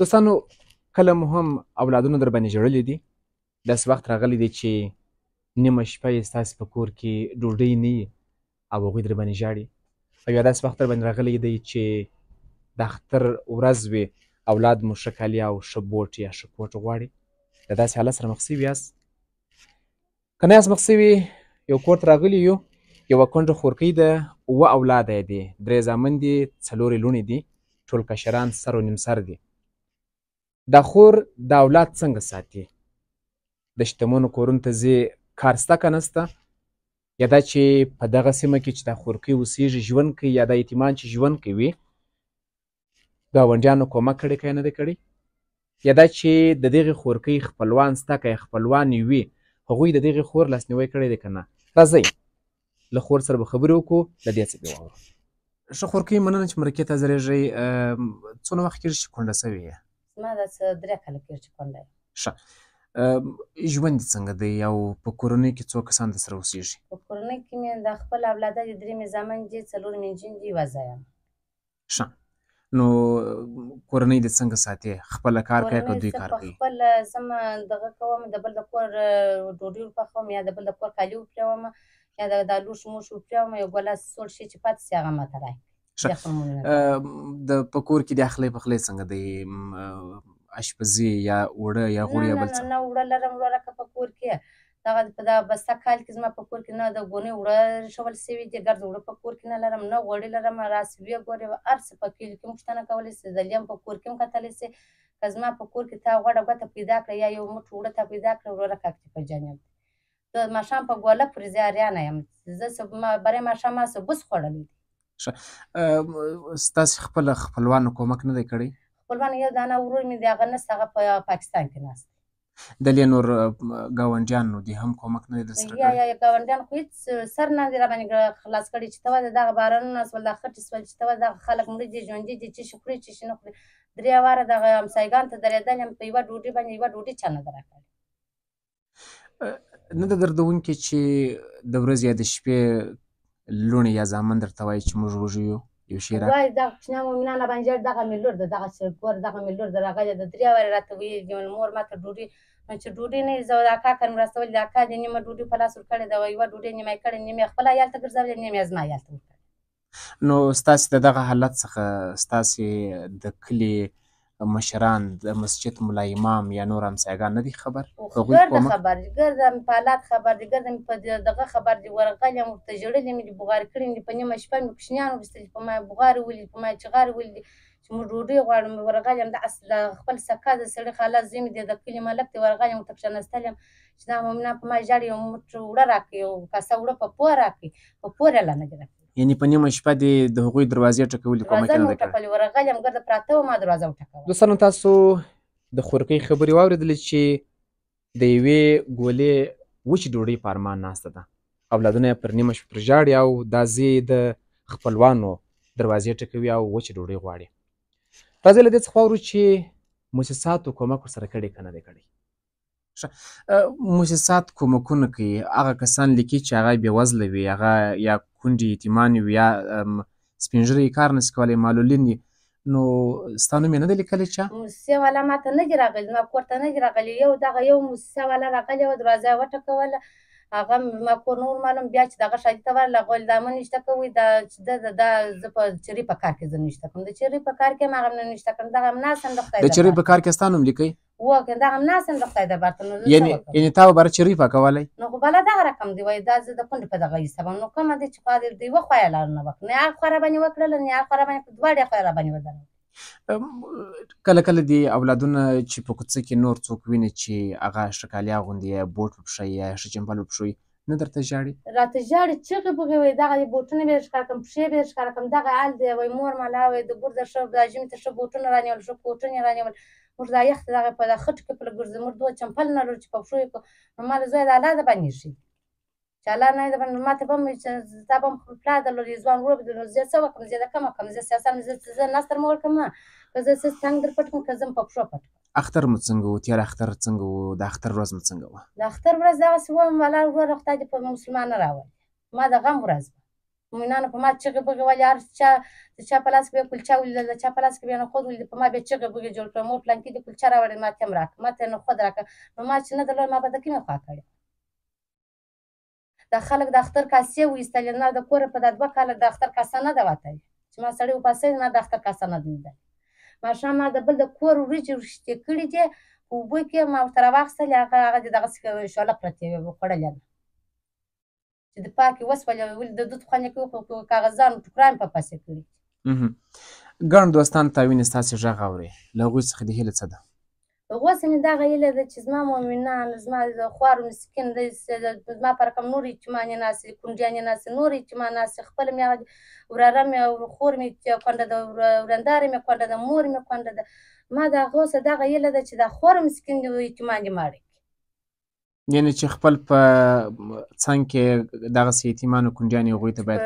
دوستانو کله مو هم اولادونه در باندې ژړلي دي؟ داسې وخت راغلی دی چې نیمه شپه یې ستاسې په کور کې ډوډۍ نه وي او هغوی در باندې ژاړي، او یا داسې وخت در باندې راغلی دی چې د اختر ورځ وي، اولاد مو ښه کالي او ښه بوټ یا ښه کوټ غواړي؟ د داسې حالت سره مخ شوي یاست؟ که نه یاست مخ شوي، یو کور ته راغلي یو، یوه کونډه خورکۍ ده، 7 اولاده یې دي، 3 زامن دي، 4 یې لوڼې دي، ټول کشران سر و نیم سر دي. دا خور دا اولاد څنګه ساتي؟ د شتمنو کورونو ته ځي، کار شته که نشته؟ یا دا چې په دغه سیمه کې چې دا خورکۍ اوسېږي ژوند کوي، یا دا یتیمان چې ژوند کوي ګاونډیانو کومک کړی که یې نه دی کړی؟ یا دا چې د دغې خورکۍ خپلوان شته که یې خپلوان وي، هغوی د دغې خور لاسنیوی کړی دی که نه؟ راځئ له خور سره به خبرې وکړو، له دې څه به واورو. ښه خورکۍ، مننه چې مرکې ته حاضرېږئ. څونه وخت کېږي چې کونډه شوې یې؟ زما داسې 3 کاله کېږي چې کونډه یم. ښه. ژوند دې څنګه دی او په کورنۍ کې څو کسان درسره اوسېږي؟ په کورنۍ کې مې د خپل اولاده دي، 3 مې زامن دي، 4 مې نجونې دي، 1 زه یم. ښه. نو کورنۍ دې څنګه ساتې؟ خپله کار کوې که دوی کار کوي؟ خپل زه دغه کوم، د بل د کور ډوډۍ ورپخوم، یا د بل د کور کالي ورپرېوم، یا د لوښي موښي ورپرېوم، یو ګیلاس سوړ شي چې پاتې شي هغه ماته راکړي. د په کور کې د اخلی پخلی څنګه دی؟ اشپزي یا اوړه یا غوړي یا بل څه؟ نه اوړه لرم ورورکه په کور کې. دغه په دغه بسته کال کې زما په کور کې نه د ګونۍ اوړه ایښول سوي دي، ګرد اوړه په کور کې نه لرم، نه غوړي لرم. راسې ویې ګورې هر څه په کلي کې پوښتنه کولی شې، د لیم په کور کې هم کتلی شې. که زما په کور کې تا غوړه ګوته پیدا کړه یا یو موټ اوړه ته پیدا کړه، ورورکه اکتفا جان یم. د ماښام په ګوله پورې زه اریانه یم. زه برای ماښام ما سبوس خوړلی دی. ښه. ستاسې خپله خپلوانو کومک نه دی کړی؟ خپلوان یو دانه ورور مې دی، هغه نشته، هغه په پاکستان کې ناست. دلې نور ګاونډیانو دې هم کومک نه دی درسره کړی؟ یا ګاونډیان خو هېڅ سر نه دی راباندې خلاص کړی چې ته وا دغه بارانونه شول، دا خټې شول چې ته وا دغه خلک مړه دي، ژوندي دي، چې شي خوري چې شي نه خوري. 3 واره دغه همسایګانو ته درېدل یم، په یوه ډوډۍ باندې یوه ډوډۍ چا نه ده راکړې. نه ده دردونکې چې د ورځې یا د شپې لوڼې یا زامن درته وایي چې موږ وږي یو، یو شی راکړه؟ وایي دغه کوچنیان مؤمنان راباندې ژاړي، دغه مې لور ده، دغه چې ګور دغه مې لور ده راغلې ده. 3 وارې راته ویلي دي مور ماته ډوډۍ، چې ډوډۍ نه وي، زه د اکا کره مې راستولې، د اکا دې نیمه ډوډۍ په لاس ورکړې ده، یوه ډوډۍ نیمه یې کړې، نیمه یې خپل عیال ته ګرځولې، نیمه یې زما عیال ته ورکړې. نو ستاسې د دغه حالت څخه ستاسې د کلي مشران، د مسجد ملا امام یا نور همسایګان نه دي خبر؟ ګرده خبر دي، ګرده مې په حالات خبر دي، ګرده مې په دغه خبر دي. ورغلې یم ورته ژړلې مې دي، بوغارې کړې مې دي، په نیمه شپه مې کوچنیان وایستلي، په ما یې بوغارې ولیدي، په ما یې چغارې ولیدي چې موږ ډوډۍ غواړو. ورغلې یم داسې د خپل سکا د سړي خاله زوی مې دی، د کلي ملک دی، ورغلې یم ورته کښېناستلې یم چې دا مؤمنان په ما ژاړي، یو موټ اوړه راکړي، یو کاسه اوړه په پور راکړي، په پور یې لا نه دي راکړي. یعنې په نیمه شپه دې د هغوی دروازې ټکولې، کومک یې نه دی کړی؟ ورغلې یم ګرده پراته وه، ما دروازه وټکوله. دوستانو، تاسو د خورکۍ خبرې واورېدلې چې د یوې ګولې وچې ډوډۍ په ارمان ناسته ده، اولادونه یې پر نیمه شپه پر ژاړي او دا زوی د خپلوانو دروازې ټکوي او وچې ډوډۍ غواړي. راځئ له دې څخه واورو چې موسساتو کومک ورسره کړی که نه دی کړی. ښه. موسسات کومکونه کوي، هغه کسان لیکي چې هغه بېوزله وي، هغه یا کونډې یتیمان وي، یا سپین ږیري کار نشي کولی، معلولین وي. نو ستا نوم یې نه دی لیکلی چا؟ موسسې والا ما ته نه دي راغلي، زما کور ته نه دي راغلي. یو دغه یو موسسه والا راغلی وه، دروازه یې وټکوله، هغه ما کور نه ور معلوم. بیا چې دغه شادي ته ورغله، هغه ویل دا مه نشته کوئ، دا چې دا زه په چرۍ په کار کې زه نشته کوم. د چرۍ په کار کې هم هغه نه نشته کړم، دغه هم ناست یم د خدای د چرۍ په کار کې ستا نوم لیکئ؟ دغه هم ناست یم د خدای د برته. نو یعنې تا به بره چرۍ پاکولی؟ نو خو بله دغه رقم دی، وایي دا زه د کونډې په دغه حساب یم. نو کومه دی چې خوا د یوه خوا یې لار نه وکړه، نه هغه خوا راباندې وکړله، نه هغه خوا راباندې، په دواړې خوا یې راباندې ودروله. کله کله دې اولادونه چې په کوڅه کې نور څوک ویني چې هغه ښه کالي اغوندي، یا بوټ په پښه یا ښه چمپل په پښو وي، نه درته ژاړي؟ راته ژاړي، چغې بغې وایي دغه بوټونه به یې ښکاره کړم، پښې به یې ښکاره کړم، دغه حال دی. وایي مور ملا وایي د ګور د ښه دا ژمي ته ښه بوټونه رانیول، ښه کوټونه یې رانیول، موږ دا یخ ته دغه په خټو کې پله ګرځو، موږ 2 چمپل نه لرو چې په پښو یې کړو. نو ما له زویه د الله د باندې ایښي چې الله نه یې ما ته به هم وایي چې تا به هم خپل پلار درلود، یې ځوان ورور به درلود، زه څه وکړم، زه د کومه کړم، زه سیاست زه نستر مه ورکړم، که زه څه څنګ در پټ کړم، که زه په پښو پټ کړم. اختر مو څنګه و؟ تېر اختر څنګه و؟ د اختر ورځ مو څنګه وه؟ د اختر ورځ دغسې وم، ولاړ وروره خدای دې په مسلمانه راولي. ما د غم ورځ وه، مؤمنانو په ما چغې بغې ویلې، هر چا د چا په لاس کې به کلچه ولیدل، د چا په لاس کې به نخود ولیدل، په ما بیا چغې بغې جوړ کړل. مور پلانکي دې کلچه راوړې، ما ته هم راکړه، ما ته نخود راکړه. نو ما چې نه درلود ما به د کومې خوا کړې. دا خلک د اختر کاسې وایستلې، نه د کوره په دا 2 کاله د اختر کاسه نه ده وتلې چې ما سړی وپاڅوي، ما د اختر کاسه نه ده لیدلې. ماښام ما د بل د کور وریجې ورشتې کړي دي په اوبو کې، ما ورته راواخیستلې، هغه دې دغسې شوله پرتې وې خوړلې ده چې د پاکې وسولې، ولې د دود خوند یې کوي خو کاغذانو ټوکران په پسې کړي. ګڼ دوستان تا ویني ستاسې غږ اوري، له هغوی څخه دې هیله څه ده؟ اوس مې دغه هیله ده چې زما مؤمنان، زما د خوارو مسکین دی، زما په رقم نور یتیمان یې ناست دي، کونډیان یې ناست دي، نور یتیمان ناست دي، خپله مې هغه وراره مې او خور مې کونډه ده، ورنداره مې کونډه ده، مور مې کونډه ده. ما د هغو څخه دغه هیله ده چې دا خواره مسکین دي یتیمان دې ماړه کړي. یعنې چې خپل په څنګ کې دغسې یتیمان او کونډیان هغوی ته باید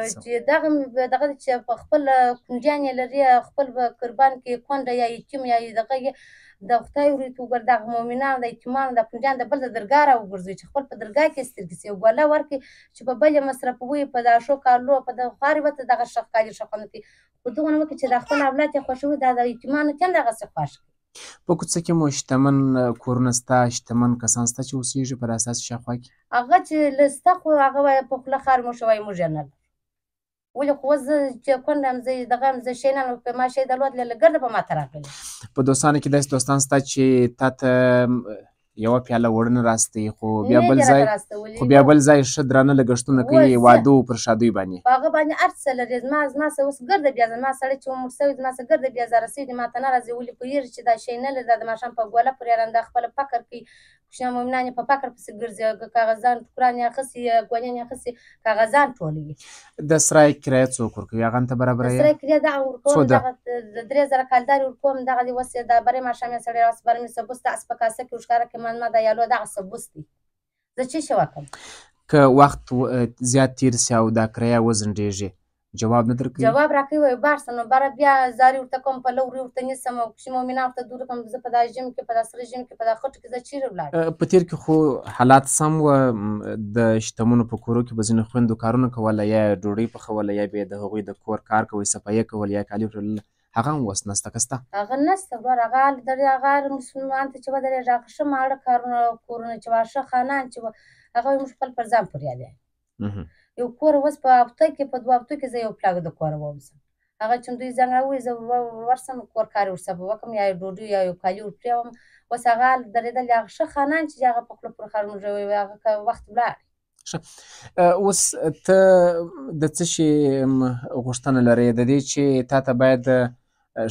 دغه چې په خپل کونډیان یې لري، خپل به قربان کې کونډه یا یتیم یا دغه یې د خدای ورې ته وګوره، دغه مؤمنانو د یتیمانو د کونډیانو د بل د درګاه راوګرځوي چې خپل په درګاه کې سترګې سي، یو ګوله ورکړي چې په بل یې مصرفوي، په دا ښو کالو په دغه خوارې ورته دغه ښه ښکاري، ښه خوند کوي. خو دغه نه وکړي چې دا خپل اولاد یې خوښوي، دا د یتیمانو ته هم دغسې خوښ کړي. په کوڅه کې مو شتمن کورونه شته، شتمن کسان شته چې اوسېږي په داسې شاوخوا کې؟ هغه چې شته خو هغه وایي په خوله خار موښه وایي موږ یې نه لرو. ولې خو اوس زه چې کونډه یم، زه دغه یم، زه شی نه لرم، که ما شی درلود له ګرده به ما ته راغلی. په دوستانو کې داسې دوستان شته چې تا ته یوه پیاله اوړه نه راستوي، خو بیا بل ځای ښه درانه لګښتونه کوي واده پر شادیو باندې، په هغه باندې هر څه لري. زما څه اوس ګرده بیا زما سړی چې عمر شوی، زما څه ګرده بیا زاره شوي دي، ما ته نه راځي. ولې پوهېږي چې دا شی نه لري، دا د ماښام په ګوله پورې رنده خپله فکر کوي. کوچنیان مؤمنان یې په فکر پسې ګرځي، کاغذان ټوکران یې اخیستي، ګونیان یې اخیستي، کاغذان ټولوي. د سرای کرایه څوک ورکوي؟ هغه هم ته برابره یې؟ د سرای کرایه دغه ورکوم، دغه د 3000 کالدارې ورکوم. دغه دې اوس د برې ماښام یې سړی راوست، برې مې سبوس داسې په کاسه کې ورښکاره کړي، ما د یالو دغه سبوس دی، زه څه شی وکړم؟ که وخت زیات تېر سي او دا کرایه وځنډېږي جواب نه درکوي؟ جواب راکوي، وایي بار شه، نو باره بیا زارې ورته کوم، پلو ورې ورته نیسم او کوچني مؤمنان ورته دود کړم. زه په دا ژمي کې، په دا سره ژمي کې، په دا خټو کې زه چېرې ولاړم؟ په تېر کې خو حالات سم وه، د شتمنو په کورو کې به ځینې خویندو کارونه کوله، یا ډوډۍ پخوله، یا بیا د هغوی د کور کار کوئ، صفایي کول، یا کالي پرېولل، هغه هم اوس نسته که سته؟ هغه نسته ورور، هغه هغه مسلمان ته چې ودرېږي، هغه ښه ماړه کورونه چې وه، ښه خانان چې وه، هغه موږ خپل پر ځان پورې یادوي. یو کور اوس په هفته کې، په 2 هفتو کې زه یو پلاګ د کوره ووځم. هغه چې دوی زنګ راووایي، زه ورسم کور کار یې ورسره وکړم، یا ډوډۍ یا یو کالي ور پرېوم. اوس هغه درېدلي، هغه ښه خانان چې هغه په خوله پورې خر موږ وایي، هغه که وخت ولاړ. اوس ته د څه شي غوښتنه لرې؟ د دې چې تا ته باید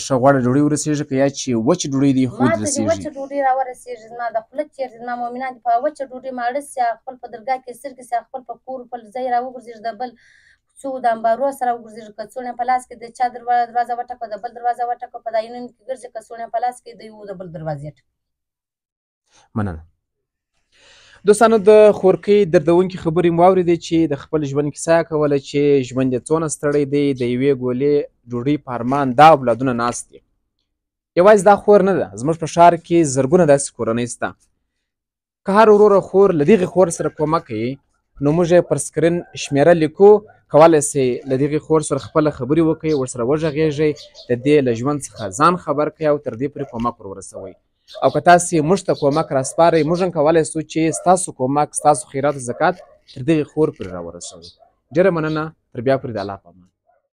ښه غوړه ډوډۍ ورسېږي، که یا چې وچه ډوډۍ دې ایښود رسېږي؟ ما ته دې وچه ډوډۍ راورسېږي، زما د خوله تېر دي، زما مؤمنان دې په وچه ډوډۍ ماړه سي، خپل په درګاه کې سترګې سي، خپل په کور خپل ځای راوګرځېږي، د بل کوڅو د امبارو سره وګرځېږي، کڅوړه په لاس کې د چا دروازه وټکوه، د بل دروازه وټکوه، په دا یونیم کې ګرځي، کڅوړه په لاس کې د یو د بل دروازې ټکوي. مننه. دوستانو، د خورکۍ دردونکې خبرې مو واورېدې چې د خپل ژوند کیسه کوله چې ژوند یې څونه ستړی دی، د یوې ګولې ډوډۍ په ارمان دا اولادونه ناست دي. یوازې دا خور نه ده، زموږ په ښار کې زرګونه داسې کورنۍ شته. که هر وروره خور له دغې خور سره کومک کوي، نو موږ یې پر سکرین شمېره لیکو، کولی سئ له دغې خور سره خپله خبرې وکړئ، ورسره وغږېږئ، د دې له ژوند څخه ځان خبر کړئ او تر دې پورې کومک ور ورسوئ. او که تاسې موږ ته کومک راسپارئ، موږ هم کولی سو چې ستاسو کومک، ستاسو خیرات او زکات تر دغې خور پورې راورسوو. ډېره مننه، تر بیا پورې د الله په امان.